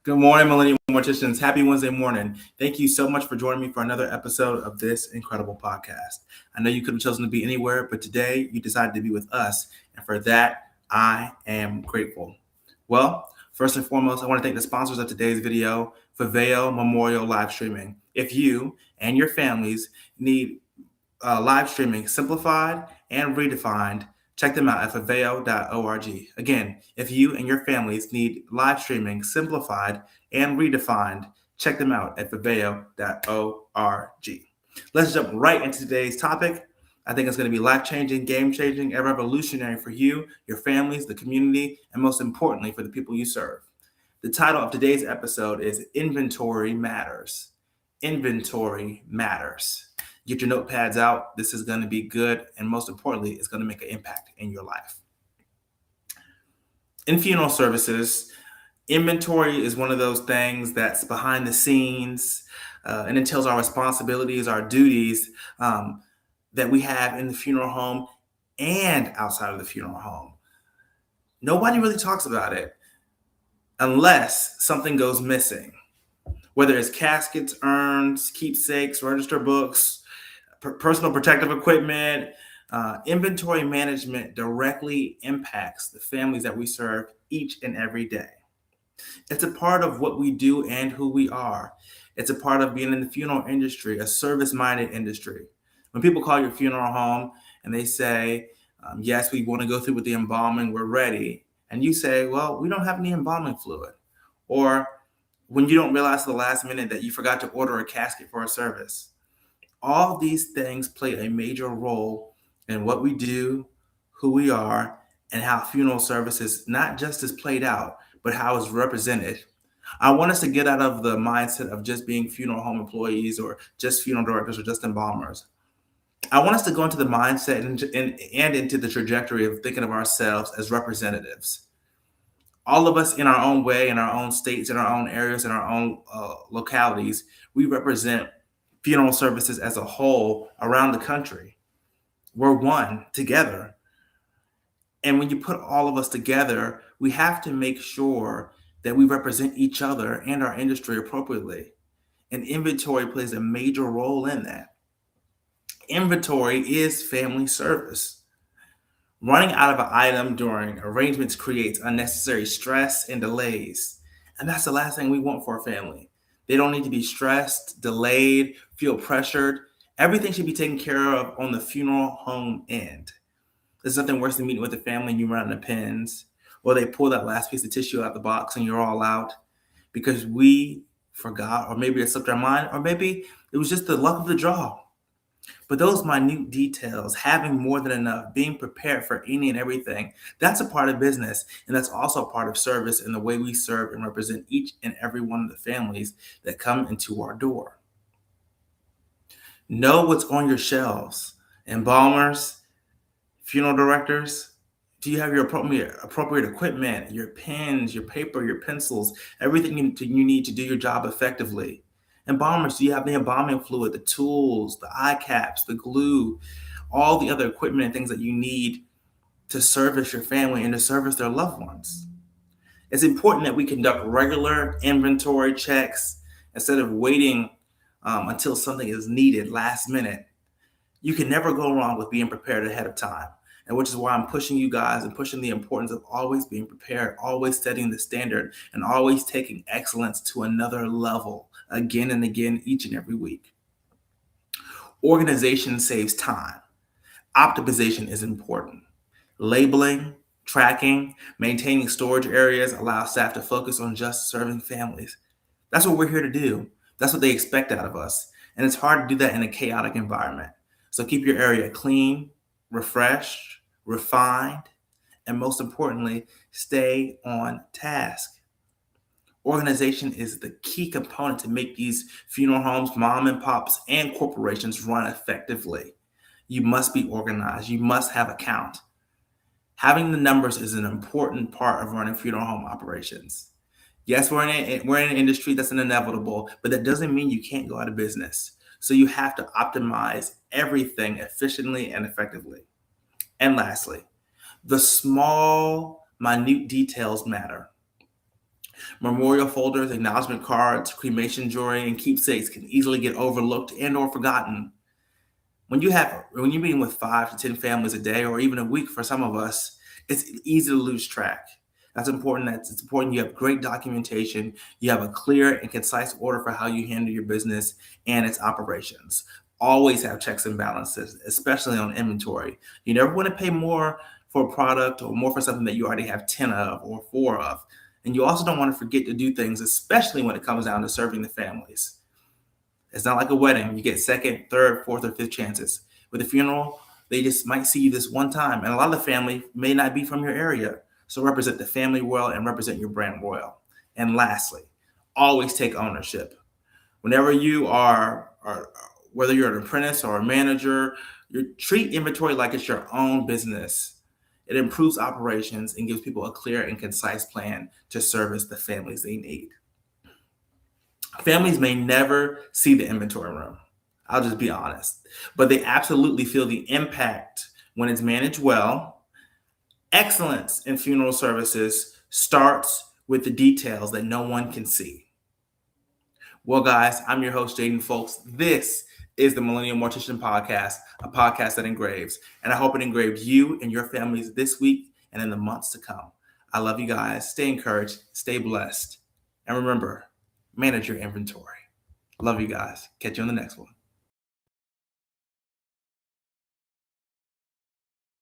Good morning, Millennial Morticians. Happy Wednesday morning. Thank you so much for joining me for another episode of this incredible podcast. I know you could have chosen to be anywhere, but today you decided to be with us. And for that, I am grateful. Well, first and foremost, I want to thank the sponsors of today's video, Faveo Memorial Live Streaming. If you and your families need live streaming simplified and redefined, check them out at faveo.org. Again, if you and your families need live streaming simplified and redefined, check them out at faveo.org. Let's jump right into today's topic. I think it's going to be life changing, game changing, and revolutionary for you, your families, the community, and most importantly, for the people you serve. The title of today's episode is Inventory Matters. Inventory Matters. Get your notepads out. This is going to be good. And most importantly, it's going to make an impact in your life. In funeral services, inventory is one of those things that's behind the scenes and entails our responsibilities, our duties that we have in the funeral home and outside of the funeral home. Nobody really talks about it unless something goes missing, whether it's caskets, urns, keepsakes, register books, personal protective equipment. Inventory management directly impacts the families that we serve each and every day. It's a part of what we do and who we are. It's a part of being in the funeral industry, a service-minded industry. When people call your funeral home and they say, yes, we want to go through with the embalming, we're ready. And you say, well, we don't have any embalming fluid. Or when you don't realize at the last minute that you forgot to order a casket for a service. All these things play a major role in what we do, who we are, and how funeral services not just is played out, but how it's represented. I want us to get out of the mindset of just being funeral home employees or just funeral directors or just embalmers. I want us to go into the mindset and into the trajectory of thinking of ourselves as representatives. All of us in our own way, in our own states, in our own areas, in our own localities, we represent funeral services as a whole around the country. We're one together. And when you put all of us together, we have to make sure that we represent each other and our industry appropriately. And inventory plays a major role in that. Inventory is family service. Running out of an item during arrangements creates unnecessary stress and delays. And that's the last thing we want for a family. They don't need to be stressed, delayed, feel pressured. Everything should be taken care of on the funeral home end. There's nothing worse than meeting with the family and you run out of pins, or they pull that last piece of tissue out the box and you're all out because we forgot, or maybe it slipped our mind, or maybe it was just the luck of the draw. But those minute details, having more than enough, being prepared for any and everything, that's a part of business. And that's also a part of service in the way we serve and represent each and every one of the families that come into our door. Know what's on your shelves. Embalmers, funeral directors, do you have your appropriate equipment, your pens, your paper, your pencils, everything you need to do your job effectively? Embalmers, do you have the embalming fluid, the tools, the eye caps, the glue, all the other equipment and things that you need to service your family and to service their loved ones? It's important that we conduct regular inventory checks instead of waiting until something is needed last minute. You can never go wrong with being prepared ahead of time. And which is why I'm pushing you guys and pushing the importance of always being prepared, always setting the standard, and always taking excellence to another level again and again each and every week. Organization saves time. Optimization is important. Labeling, tracking, maintaining storage areas allow staff to focus on just serving families. That's what we're here to do. That's what they expect out of us. And it's hard to do that in a chaotic environment. So keep your area clean, refreshed, refined, and most importantly, stay on task. Organization is the key component to make these funeral homes, mom and pops, and corporations run effectively. You must be organized. You must have a count. Having the numbers is an important part of running funeral home operations. Yes, we're in an industry that's an inevitable, but that doesn't mean you can't go out of business. So you have to optimize everything efficiently and effectively. And lastly, the small, minute details matter. Memorial folders, acknowledgement cards, cremation jewelry, and keepsakes can easily get overlooked and or forgotten. When you're meeting with 5 to 10 families a day, or even a week for some of us, it's easy to lose track. That's important. It's important you have great documentation. You have a clear and concise order for how you handle your business and its operations. Always have checks and balances, especially on inventory. You never want to pay more for a product or more for something that you already have 10 of or 4 of. And you also don't want to forget to do things, especially when it comes down to serving the families. It's not like a wedding. You get second, third, fourth, or fifth chances. With a funeral, they just might see you this one time. And a lot of the family may not be from your area. So represent the family well and represent your brand well. And lastly, always take ownership. Whenever you whether you're an apprentice or a manager, you treat inventory like it's your own business. It improves operations and gives people a clear and concise plan to service the families they need. Families may never see the inventory room. I'll just be honest. But they absolutely feel the impact when it's managed well. Excellence in funeral services starts with the details that no one can see. Well, guys, I'm your host, Jaden Folks. This is the Millennial Mortician Podcast, a podcast that engraves. And I hope it engraves you and your families this week and in the months to come. I love you guys. Stay encouraged. Stay blessed. And remember, manage your inventory. Love you guys. Catch you on the next one.